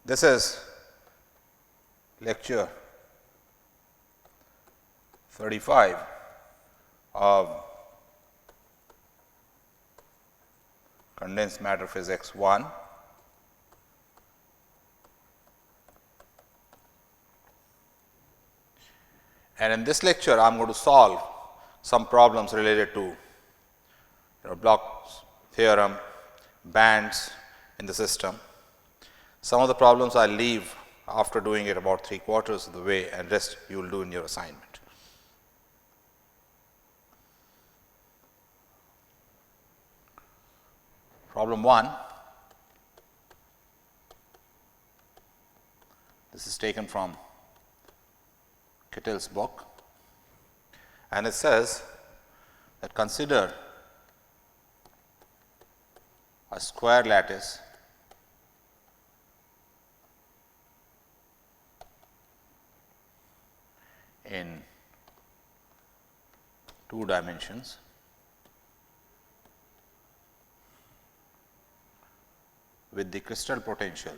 This is lecture 35 of Condensed Matter Physics 1. And in this lecture, I am going to solve some problems related to Bloch's theorem, bands in the system. Some of the problems I will leave after doing it about 3/4 of the way, and rest you will do in your assignment. Problem 1, this is taken from Kittel's book, and it says that consider a square lattice in 2 dimensions with the crystal potential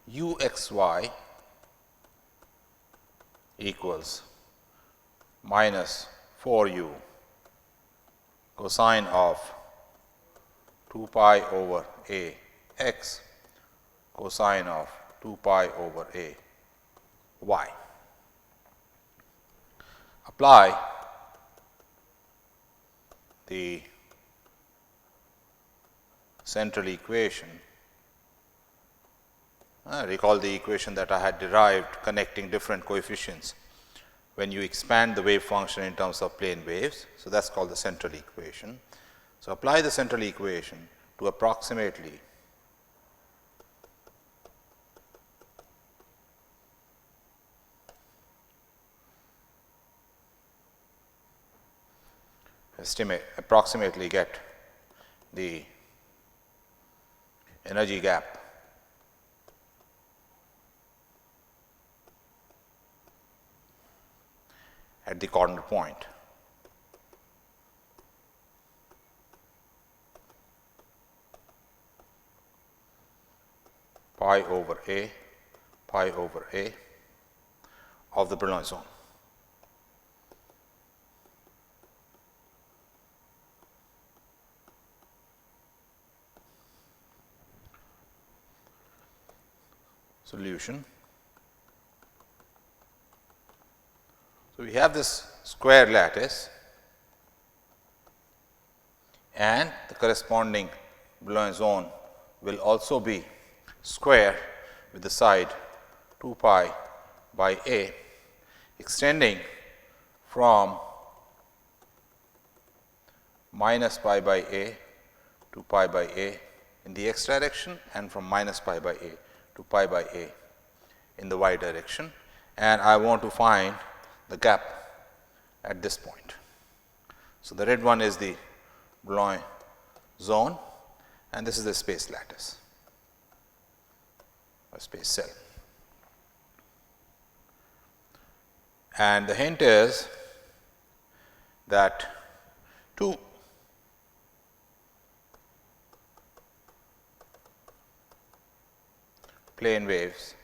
uxy equals minus 4u cosine of 2 pi over a x cosine of 2 pi over a y. Apply the central equation. Recall the equation that I had derived connecting different coefficients when you expand the wave function in terms of plane waves. So, that is called the central equation. So, apply the central equation to approximately approximately get the energy gap at the corner point. Pi over a of the Brillouin zone. Solution. So, we have this square lattice and the corresponding Brillouin zone will also be square with the side 2 pi by a extending from minus pi by a to pi by a in the x direction, and from minus pi by a to pi by a in the y direction, and I want to find the gap at this point. So, the red one is the Brillouin zone, and this is the space lattice or space cell. And the hint is that 2 plane waves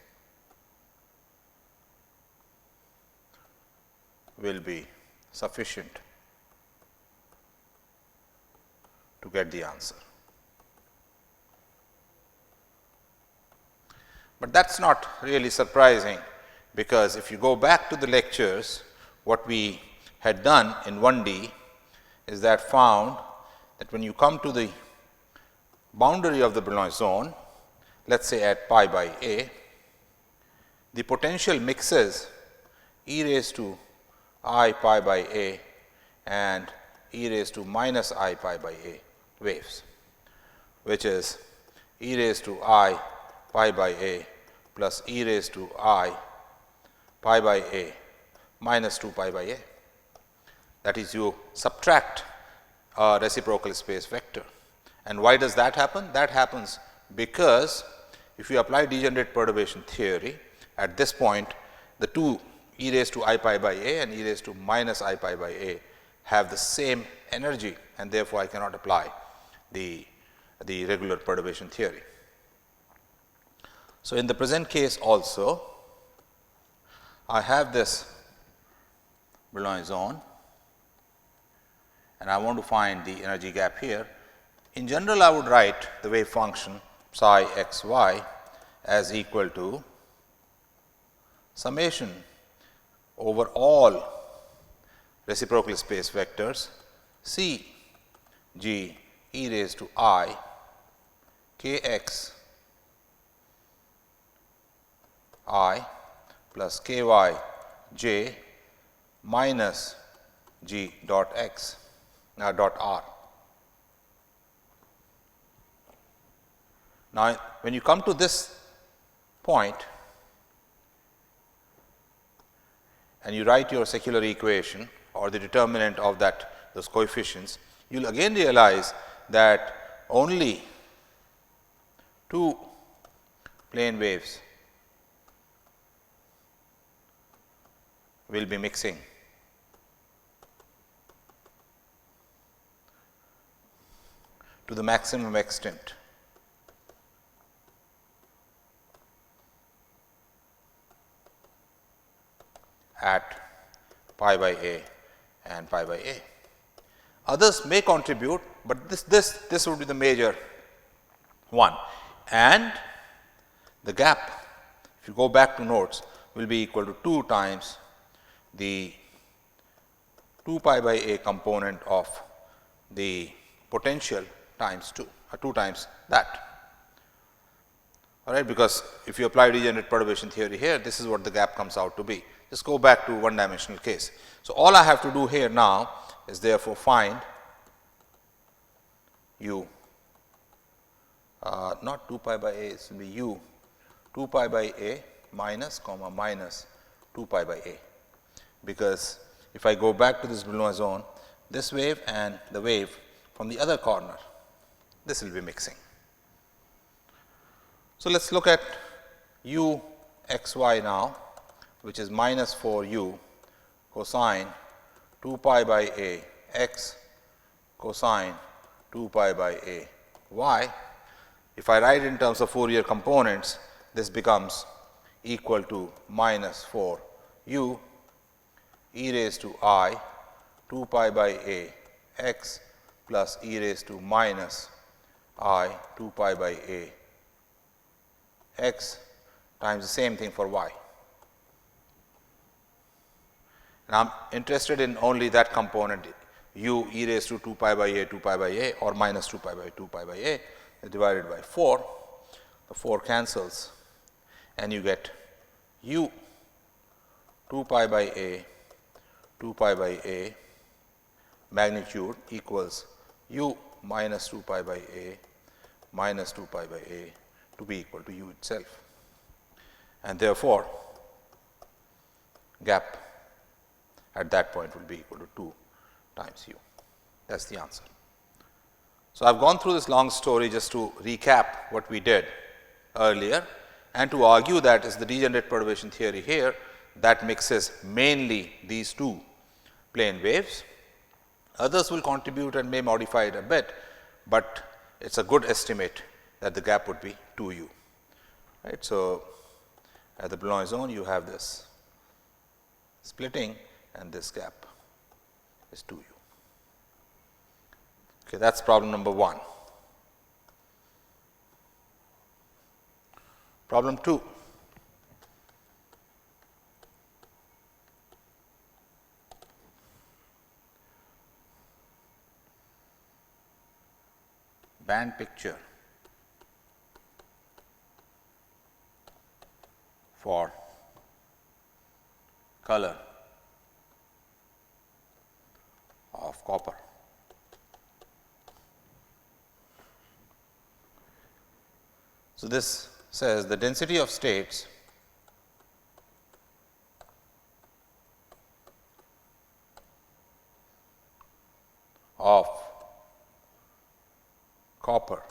will be sufficient to get the answer. But that is not really surprising, because if you go back to the lectures, what we had done in 1D is that found that when you come to the boundary of the Brillouin zone, let us say at pi by a, the potential mixes e raised to I pi by a and e raised to minus I pi by a waves, which is e raised to I pi by a plus e raised to I pi by a minus 2 pi by a. That is, you subtract a reciprocal space vector. And why does that happen? That happens because if you apply degenerate perturbation theory, at this point the two e raised to I pi by a and e raised to minus I pi by a have the same energy, and therefore, I cannot apply the regular perturbation theory. So, in the present case also, I have this Bloch zone, and I want to find the energy gap here. In general, I would write the wave function psi x y as equal to summation over all reciprocal space vectors C g e raised to I k x I plus k y j minus g dot x dot r. Now, when you come to this point and you write your secular equation or the determinant of those coefficients, you will again realize that only two plane waves will be mixing. To the maximum extent. At pi by a and pi by a. Others may contribute, but this would be the major one, and the gap, if you go back to notes, will be equal to 2 times the 2 pi by a component of the potential times 2, or 2 times that. All right, because if you apply degenerate perturbation theory here, this is what the gap comes out to be. Just go back to one dimensional case. So, all I have to do here now is therefore find u, not 2 pi by a, it will be u 2 pi by a minus 2 pi by a, because if I go back to this Bloch zone, this wave and the wave from the other corner, this will be mixing. So, let us look at u x y now, which is minus 4 u cosine 2 pi by a x cosine 2 pi by a y. If I write in terms of Fourier components, this becomes equal to minus 4 u e raised to I 2 pi by a x plus e raised to minus I 2 pi by a x times the same thing for y. And I am interested in only that component u e raised to 2 pi by a or minus 2 pi by 2 pi by a is divided by 4. The 4 cancels and you get u 2 pi by a 2 pi by a magnitude equals u minus 2 pi by a minus 2 pi by a to be equal to u itself, and therefore, gap at that point will be equal to 2 times u. That is the answer. So, I have gone through this long story just to recap what we did earlier and to argue that is the degenerate perturbation theory here that mixes mainly these two plane waves. Others will contribute and may modify it a bit, but it is a good estimate that the gap would be 2 u. Right. So, at the Bloch zone you have this splitting and this gap is 2 u. Okay, that is problem number 1. Problem 2. Band picture for color of copper. So, this says the density of states of copper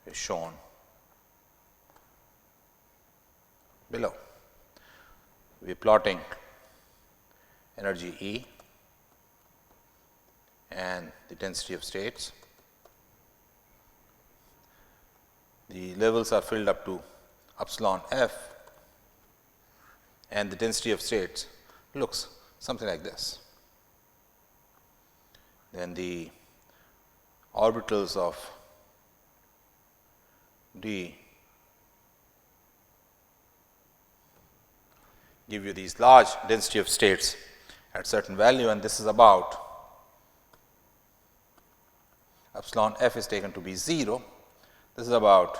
is shown below. We are plotting energy E and the density of states. The levels are filled up to epsilon f, and the density of states looks something like this. Then the orbitals of d give you these large density of states at certain value, and this is about epsilon f is taken to be 0. This is about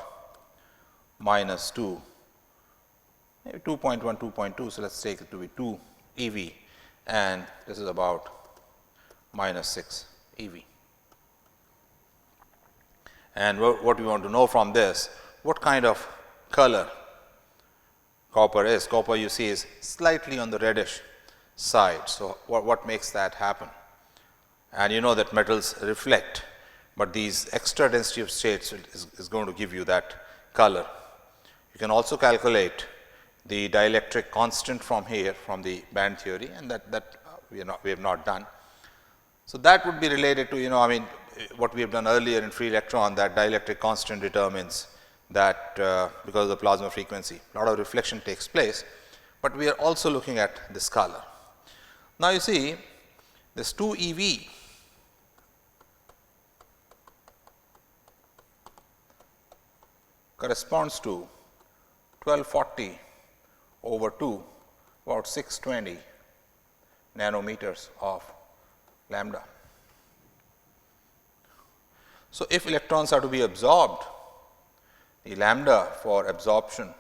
minus 2, maybe 2.1, 2.2. So, let us take it to be 2 eV, and this is about minus 6 eV. And what we want to know from this, what kind of color copper is. Copper, you see, is slightly on the reddish side. So, what makes that happen? And you know that metals reflect, but these extra density of states is going to give you that color. You can also calculate the dielectric constant from here, from the band theory, and that we have not done. So, that would be related to, I mean, what we have done earlier in free electron, that dielectric constant determines that because of the plasma frequency, a lot of reflection takes place, but we are also looking at this color. Now, you see this 2 eV corresponds to 1240 over 2, about 620 nanometers of lambda. So, if electrons are to be absorbed, the lambda for absorption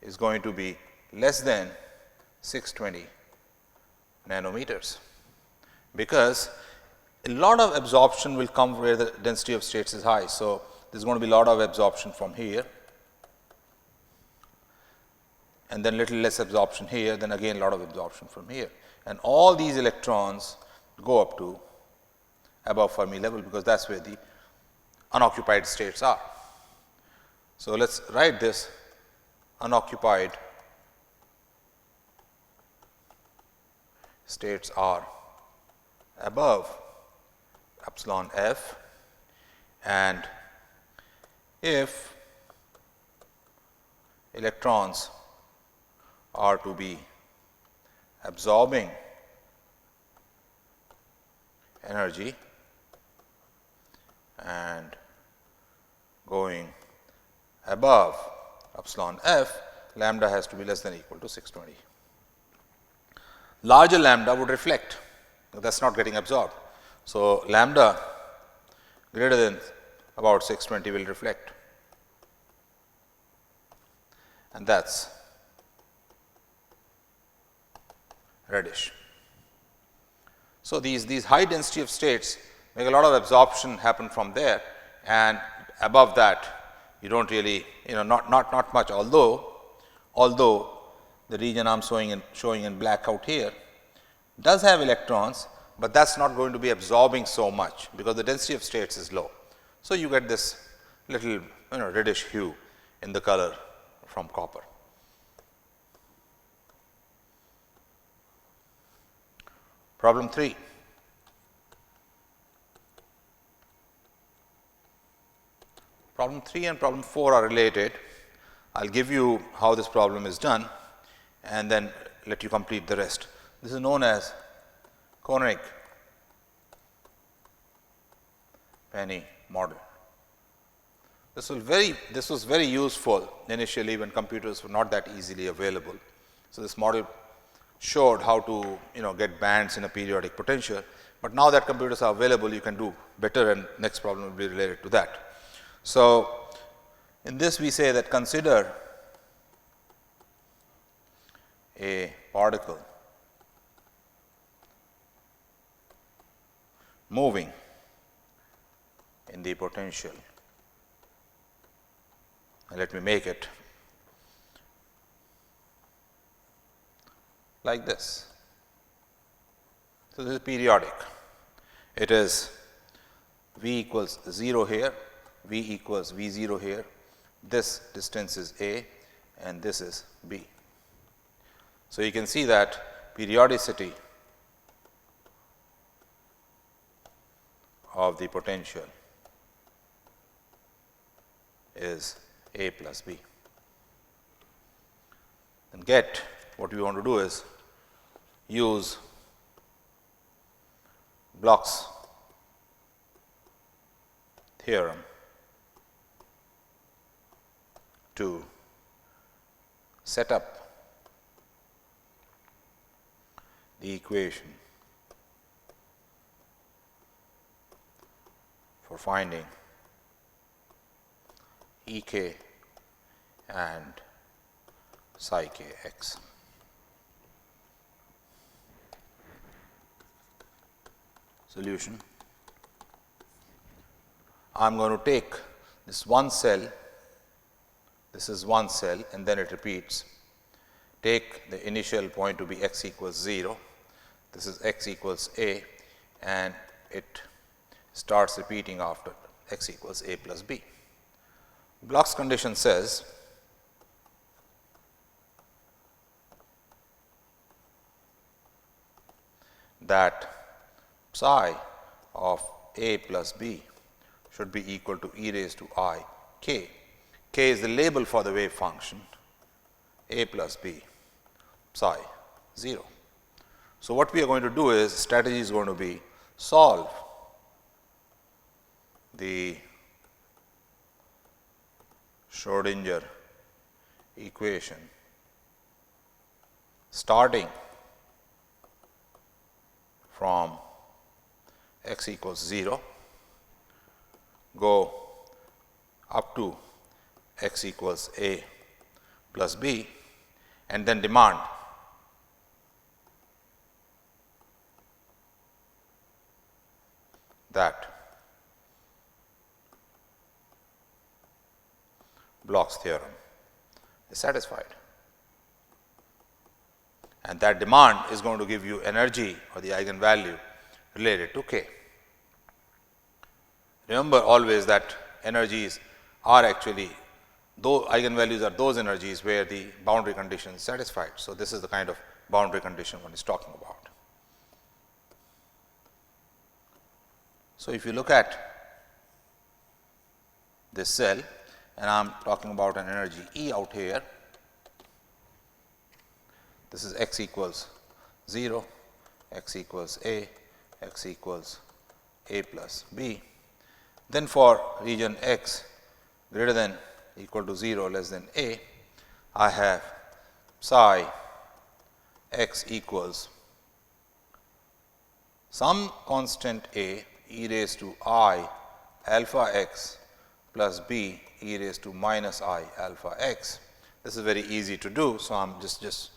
is going to be less than 620 nanometers, because a lot of absorption will come where the density of states is high. So, there is going to be a lot of absorption from here, and then little less absorption here, then again a lot of absorption from here, and all these electrons go up to above Fermi level, because that is where the unoccupied states are. So, let us write this unoccupied states are above epsilon f, and if electrons are to be absorbing energy and going above epsilon f, lambda has to be less than or equal to 620. Larger lambda would reflect, that is not getting absorbed. So, lambda greater than about 620 will reflect, and that is reddish. So, these high density of states make a lot of absorption happen from there, and above that you do not really, not much, although the region I am showing in black out here does have electrons, but that is not going to be absorbing so much, because the density of states is low. So, you get this little reddish hue in the color from copper. Problem 3. Problem 3 and problem 4 are related. I will give you how this problem is done and then let you complete the rest. This is known as Koenig-Penny model. This was very useful initially when computers were not that easily available. So, this model showed how to get bands in a periodic potential, but now that computers are available, you can do better, and next problem will be related to that. So, in this we say that consider a particle moving in the potential, and let me make it like this. So, this is periodic. It is v equals 0 here, v equals v 0 here, this distance is a and this is b. So, you can see that periodicity of the potential is A plus B. And get what we want to do is use Bloch's theorem to set up the equation for finding E k and psi k x. Solution. I am going to take this one cell, this is one cell and then it repeats. Take the initial point to be x equals 0, this is x equals a, and it starts repeating after x equals a plus b. Bloch's condition says that psi of a plus b should be equal to e raised to I k. K is the label for the wave function, a plus b psi 0. So, what we are going to do is strategy is going to be solve the Schrodinger equation starting from x equals 0, go up to x equals a plus b, and then demand that Bloch's theorem is satisfied, and that demand is going to give you energy or the eigenvalue related to k. Remember always that energies are actually, though eigenvalues are those energies where the boundary condition is satisfied. So, this is the kind of boundary condition one is talking about. So, if you look at this cell, and I am talking about an energy E out here, this is x equals 0, x equals a, x equals a plus b. Then for region x greater than equal to 0 less than a, I have psi x equals some constant a e raised to I alpha x plus b e raised to minus I alpha x. This is very easy to do. So, I am just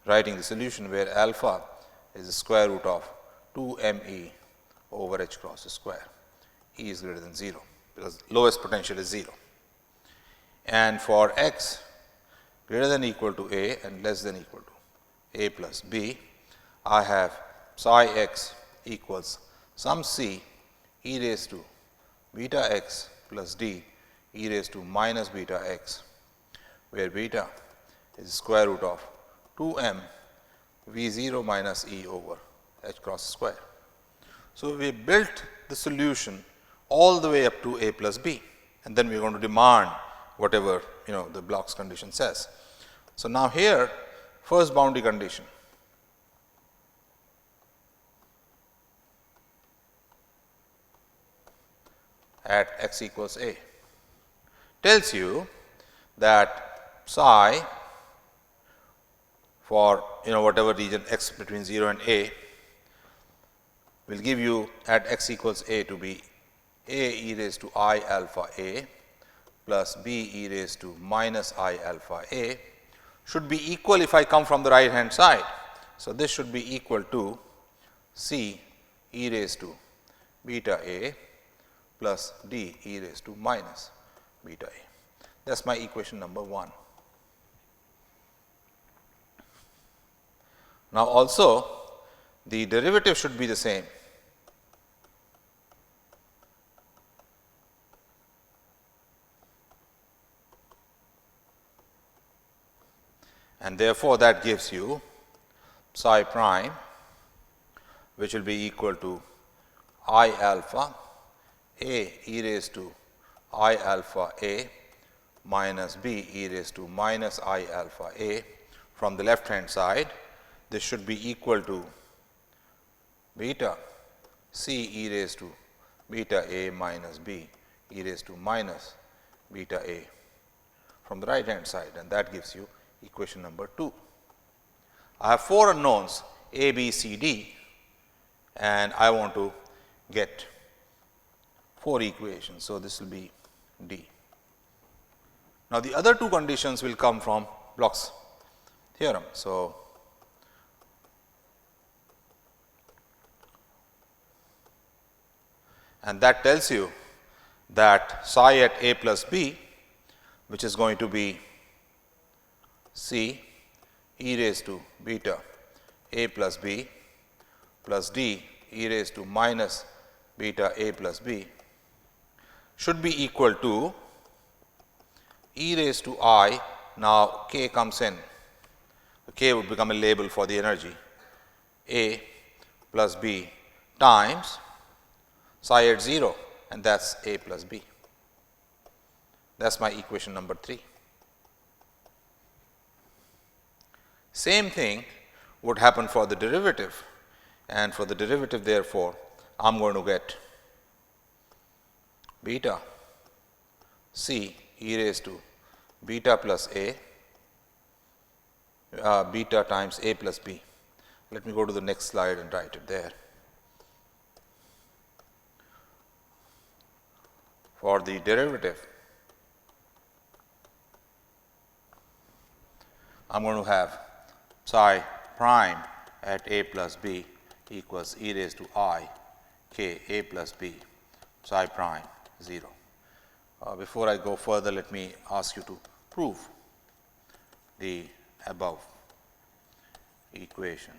writing the solution where alpha is the square root of 2 m e over h cross square. E is greater than 0 because lowest potential is 0. And for x greater than equal to a and less than equal to a plus b, I have psi x equals some c e raised to beta x plus d e raised to minus beta x, where beta is square root of 2 m v 0 minus e over h cross square. So, we built the solution all the way up to a plus b, and then we are going to demand whatever the Bloch's condition says. So, now here first boundary condition, at x equals a tells you that psi for whatever region x between 0 and a will give you at x equals a to be a e raised to I alpha a plus b e raised to minus I alpha a should be equal if I come from the right hand side. So, this should be equal to c e raised to beta a plus d e raised to minus beta a. That is my equation number 1. Now, also the derivative should be the same. And therefore, that gives you psi prime, which will be equal to I alpha a e raised to I alpha a minus b e raised to minus I alpha a. From the left hand side, this should be equal to beta c e raised to beta a minus b e raised to minus beta a from the right hand side, and that gives you equation number 2. I have 4 unknowns a, b, c, d, and I want to get 4 equations. So, this will be d. Now, the other 2 conditions will come from Bloch's theorem. So, and that tells you that psi at a plus b, which is going to be c e raised to beta a plus b plus d e raised to minus beta a plus b, should be equal to e raised to I. Now, k comes in, k would become a label for the energy, a plus b times psi at 0, and that is a plus b. That is my equation number 3. Same thing would happen for the derivative, and for the derivative, therefore, I am going to get beta c e raised to beta plus a, beta times a plus b. Let me go to the next slide and write it there. For the derivative, I am going to have psi prime at a plus b equals e raised to I k a plus b psi prime 0. Before I go further, let me ask you to prove the above equation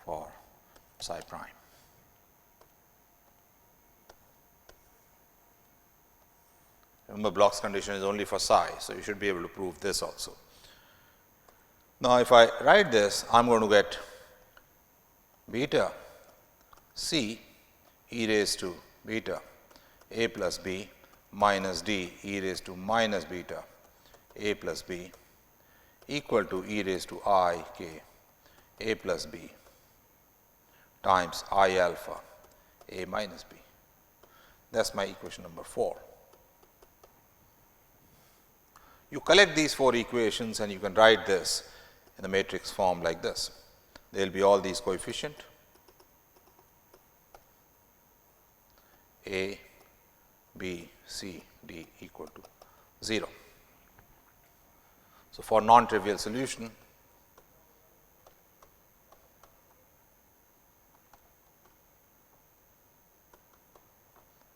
for psi prime. Remember, Bloch's condition is only for psi, so you should be able to prove this also. Now, if I write this, I am going to get beta c e raised to beta a plus b minus d e raised to minus beta a plus b equal to e raised to I k a plus b times I alpha a minus b. That is my equation number 4. You collect these 4 equations and you can write this in the matrix form like this. There will be all these coefficient a, b, c, d equal to 0. So, for non-trivial solution,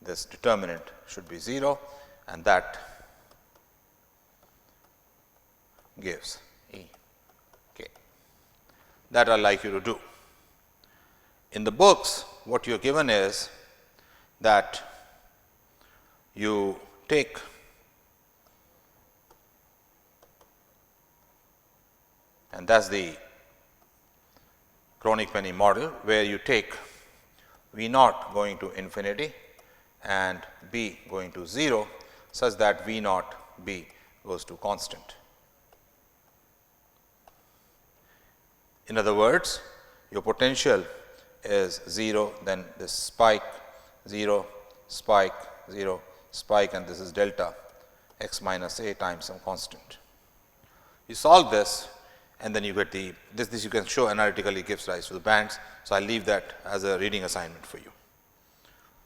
this determinant should be 0, and that gives E k. That I would like you to do. In the books, what you are given is that you take and that is the chronic penny model, where you take V naught going to infinity and B going to 0, such that V naught B goes to constant. In other words, your potential is 0, then this spike 0, spike 0, spike, and this is delta x minus a times some constant. You solve this, and then you get the this you can show analytically gives rise to the bands. So, I will leave that as a reading assignment for you.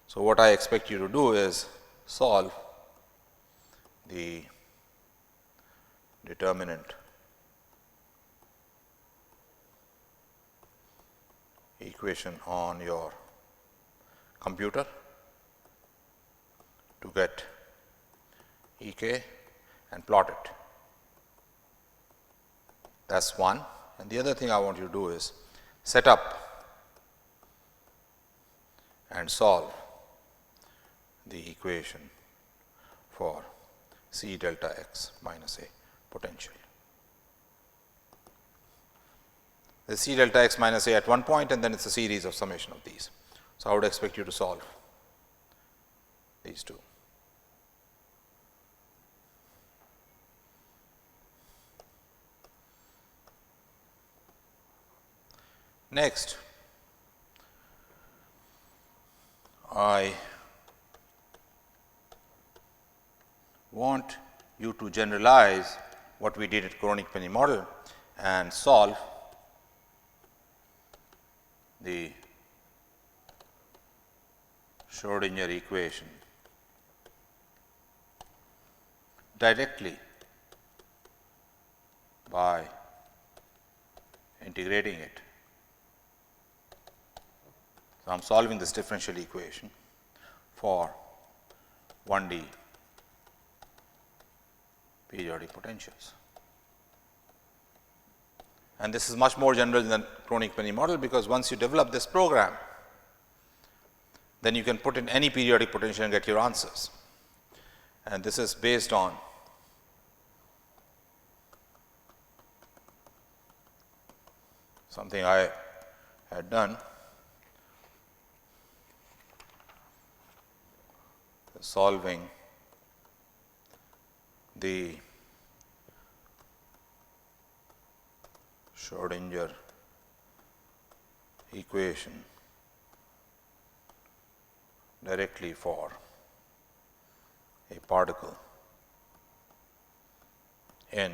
So, what I expect you to do is solve the determinant equation on your computer to get E k and plot it. That is one. And the other thing I want you to do is set up and solve the equation for C delta x minus a potential. the C delta x minus a at one point, and then it is a series of summation of these. So, I would expect you to solve these two. Next, I want you to generalize what we did at chronic penny model and solve the Schrodinger equation directly by integrating it. So, I am solving this differential equation for 1D periodic potentials. And this is much more general than chronic penny model, because once you develop this program, then you can put in any periodic potential and get your answers. And this is based on something I had done. Solving the Schrodinger equation directly for a particle in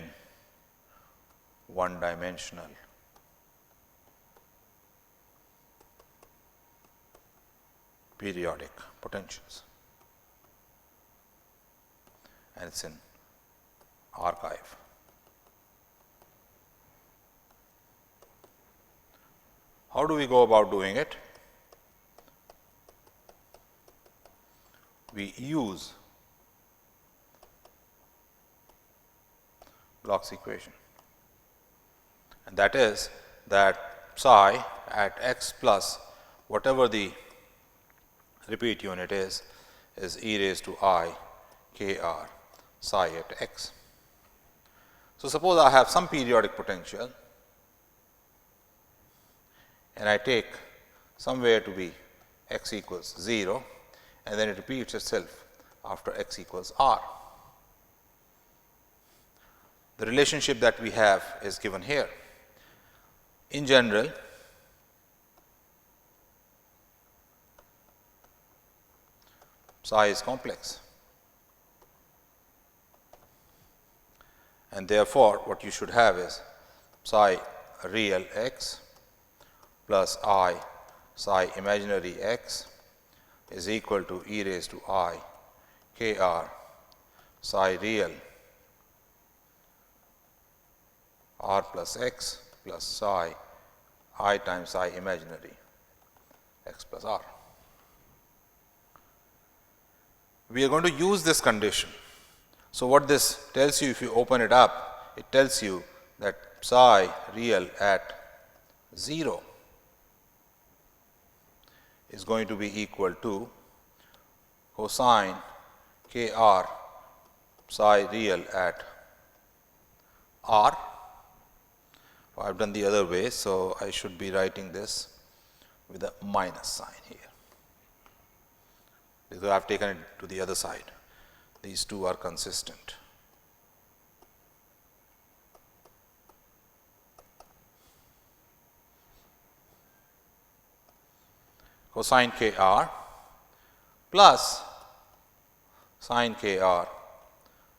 one-dimensional periodic potentials, and it is in archive. How do we go about doing it? We use Bloch's equation, and that is that psi at x plus whatever the repeat unit is e raised to I k r psi at x. So, suppose I have some periodic potential and I take somewhere to be x equals 0, and then it repeats itself after x equals r. The relationship that we have is given here. In general, psi is complex, and therefore, what you should have is psi real x plus I psi imaginary x is equal to e raised to I k r psi real r plus x plus psi I times psi imaginary x plus r. We are going to use this condition. So, what this tells you, if you open it up, it tells you that psi real at 0 is going to be equal to cosine k r psi real at r. I have done the other way. So, I should be writing this with a minus sign here, because I have taken it to the other side. These two are consistent. Cosine k r plus sine k r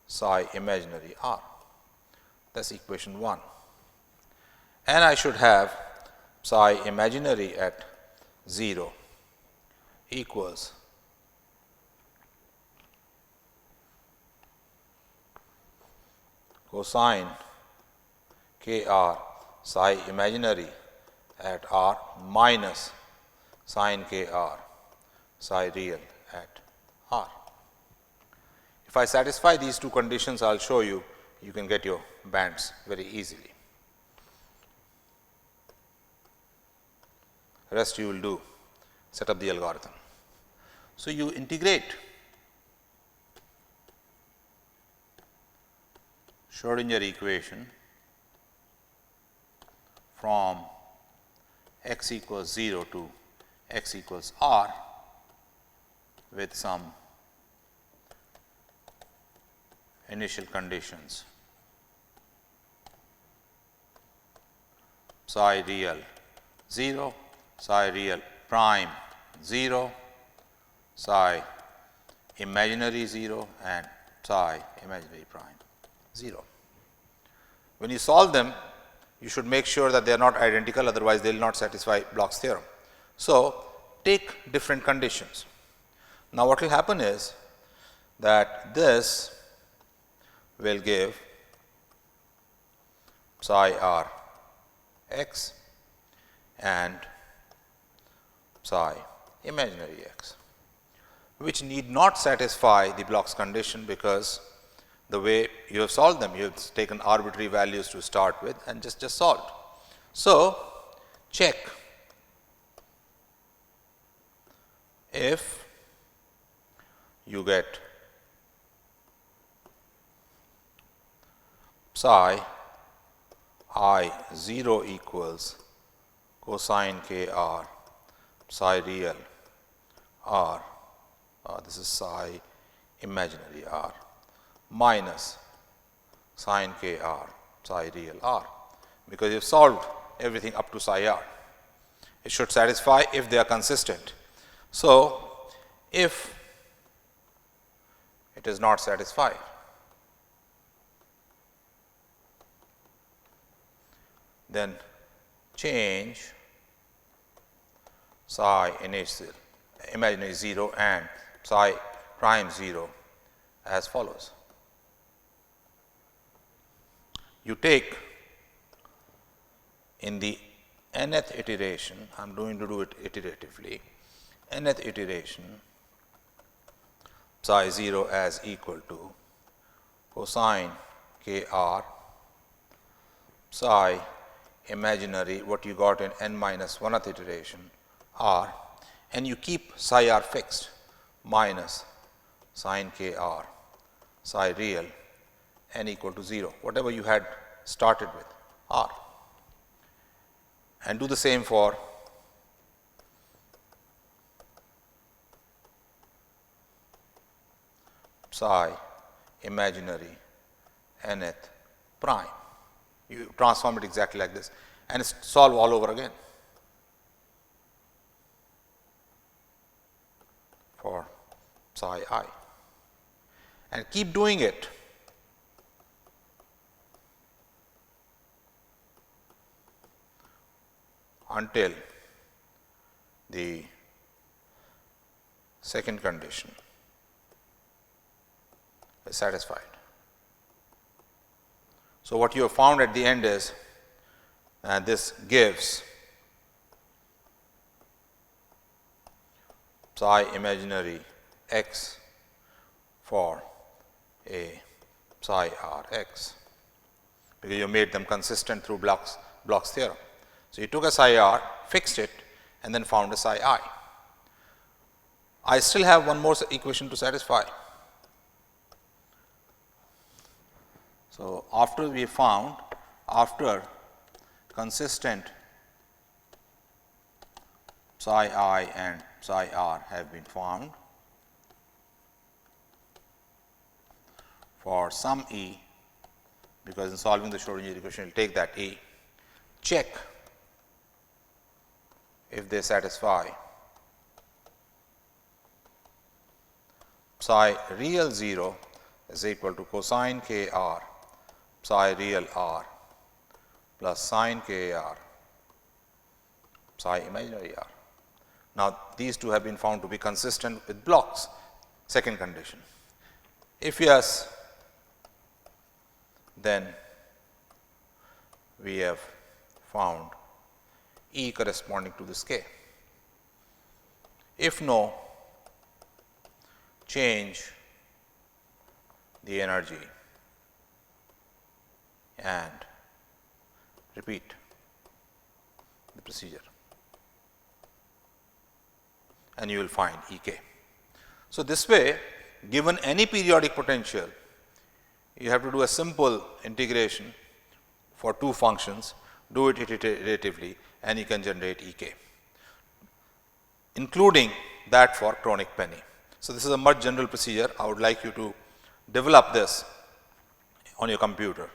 psi imaginary r. That is equation 1. And I should have psi imaginary at 0 equals cosine k r psi imaginary at r minus sine k r psi real at r. If I satisfy these two conditions, I will show you, you can get your bands very easily. Rest you will do, set up the algorithm. So, you integrate Schrodinger equation from x equals 0 to x equals r with some initial conditions psi real 0, psi real prime 0, psi imaginary 0 and psi imaginary prime 0. When you solve them, you should make sure that they are not identical, otherwise they will not satisfy Bloch's theorem. So, take different conditions. Now, what will happen is that this will give psi r x and psi imaginary x, which need not satisfy the Bloch's condition, because the way you have solved them, you have taken arbitrary values to start with and just solved. So, check if you get psi I 0 equals cosine k r psi real r, this is psi imaginary r, minus sin k r psi real r, because you have solved everything up to psi r. It should satisfy if they are consistent. So, if it is not satisfied, then change psi initial imaginary 0 and psi prime 0 as follows. You take in the nth iteration, I am going to do it iteratively, nth iteration psi 0 as equal to cosine k r psi imaginary what you got in n minus 1th iteration r, and you keep psi r fixed, minus sin k r psi real n equal to 0, whatever you had started with r, and do the same for psi imaginary nth prime. You transform it exactly like this and solve all over again for psi I, and keep doing it until the second condition is satisfied. So, what you have found at the end is this gives psi imaginary x for a psi r x, because you made them consistent through Bloch's theorem. So, you took a psi r, fixed it, and then found a psi I. I still have one more equation to satisfy. So, after we found, after consistent psi I and psi r have been found for some E, because in solving the Schrodinger equation you will take that E, check if they satisfy psi real 0 is equal to cosine k r psi real r plus sin k r psi imaginary r. Now, these two have been found to be consistent with Bloch's second condition. If yes, then we have found E corresponding to this k. If no, change the energy and repeat the procedure, and you will find E k. So, this way, given any periodic potential, you have to do a simple integration for two functions, do it iteratively, and you can generate Ek, including that for chronic penny. So, this is a much general procedure. I would like you to develop this on your computer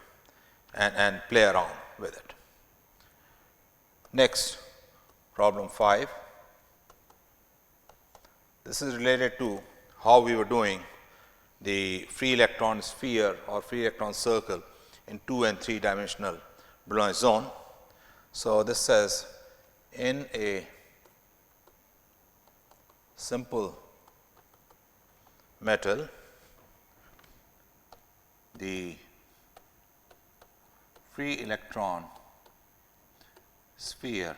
and play around with it. Next, problem 5. This is related to how we were doing the free electron sphere or free electron circle in 2 and 3 dimensional Bloch zone. So, this says in a simple metal, the free electron sphere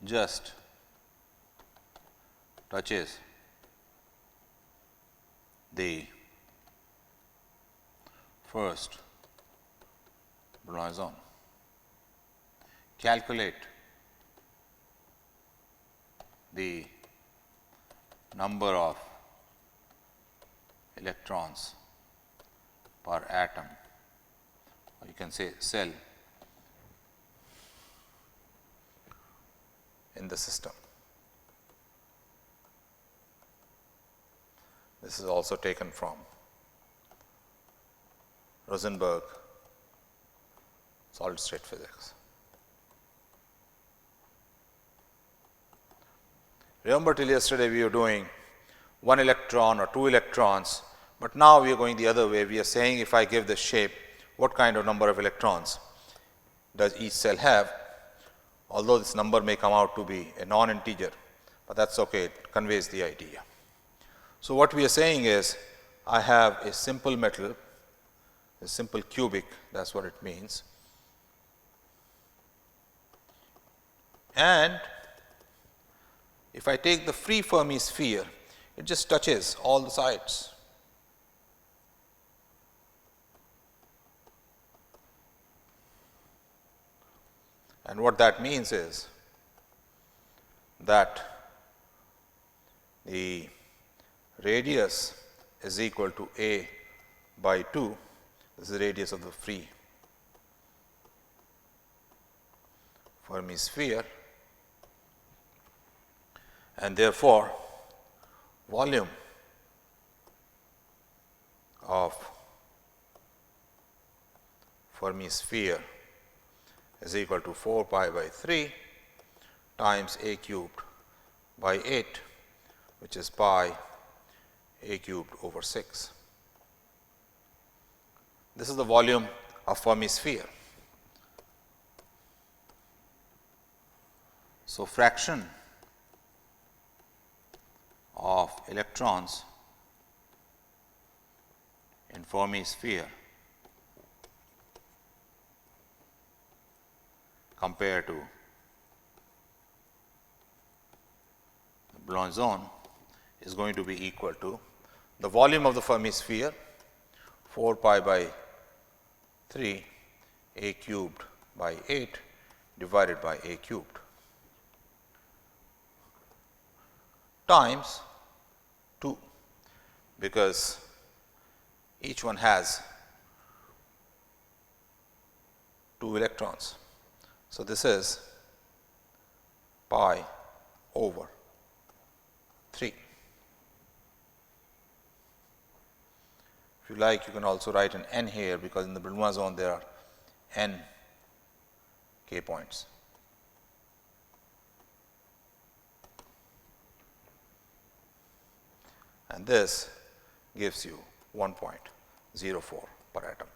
just touches the first Bloch zone. Calculate the number of electrons per atom, or you can say cell, in the system. This is also taken from Rosenberg solid state physics. Remember, till yesterday we were doing 1 electron or 2 electrons, but now we are going the other way. We are saying if I give this shape, what kind of number of electrons does each cell have, although this number may come out to be a non-integer, but that is okay, it conveys the idea. So, what we are saying is I have a simple metal, a simple cubic, that is what it means, and if I take the free Fermi sphere, it just touches all the sides. And what that means is that the radius is equal to a by 2, this is the radius of the free Fermi sphere, and therefore, volume of Fermi sphere is equal to 4 pi by 3 times a cubed by 8, which is pi a cubed over 6. This is the volume of Fermi sphere. So, fraction of electrons in Fermi sphere compared to the Bloch zone is going to be equal to the volume of the Fermi sphere 4 pi by 3 a cubed by 8 divided by a cubed times 2, because each one has 2 electrons. So, this is pi over 3. If you like, you can also write an n here, because in the Bloch zone there are n k points. And this gives you 1.04 per atom.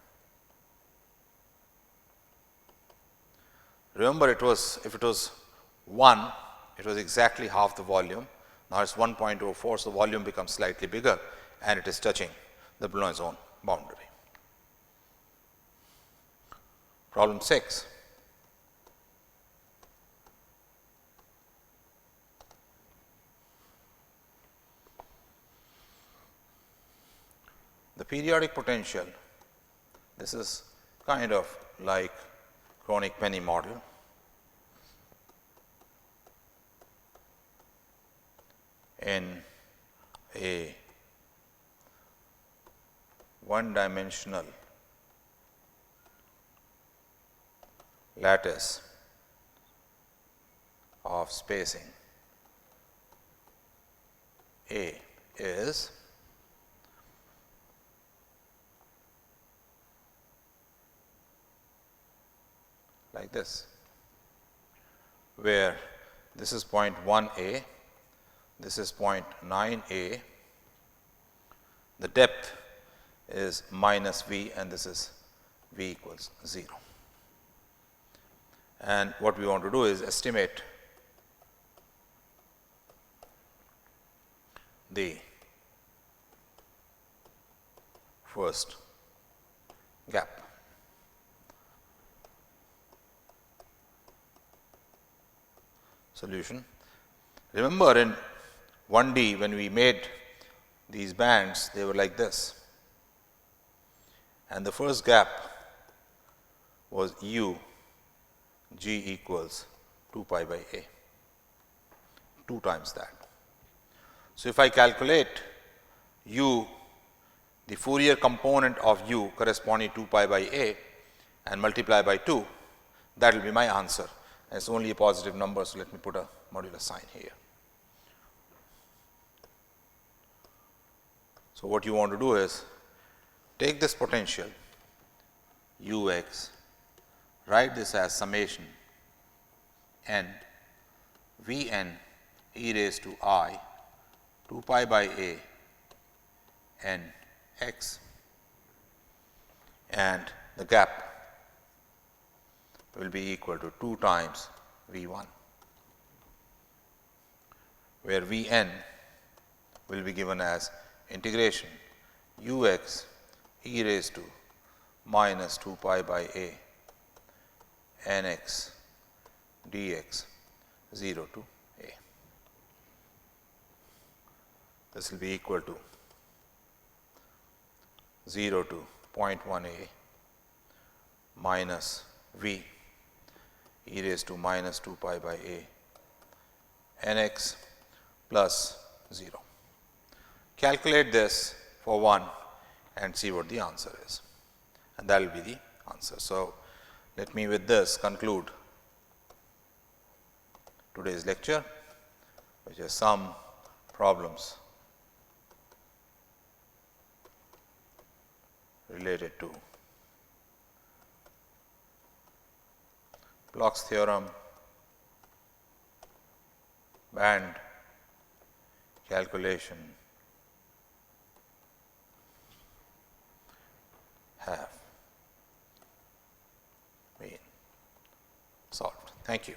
Remember, it was, if it was 1, it was exactly half the volume. Now, it is 1.04, so volume becomes slightly bigger and it is touching the Bloch zone boundary. Problem 6. The periodic potential, this is kind of like chronic penny model. In a one-dimensional lattice of spacing A is like this, where this is point 1a, this is point 9a, the depth is minus v, and this is v equals 0. And what we want to do is estimate the first gap. Solution. Remember, in 1D when we made these bands, they were like this, and the first gap was u g equals 2 pi by a, 2 times that. So, if I calculate u, the Fourier component of u corresponding to 2 pi by a, and multiply by 2, that will be my answer. And it's only a positive number, so let me put a modular sign here. So, what you want to do is take this potential ux, write this as summation n v n e raised to I 2 pi by a n x, and the gap will be equal to 2 times v 1, where v n will be given as integration ux e raised to minus 2 pi by a n x dx 0 to a. This will be equal to 0 to 0.1 a minus v e raised to minus 2 pi by a n x plus 0. Calculate this for 1 and see what the answer is, and that will be the answer. So, let me with this conclude today's lecture, which is some problems related to Bloch's theorem, band calculation have been solved. Thank you.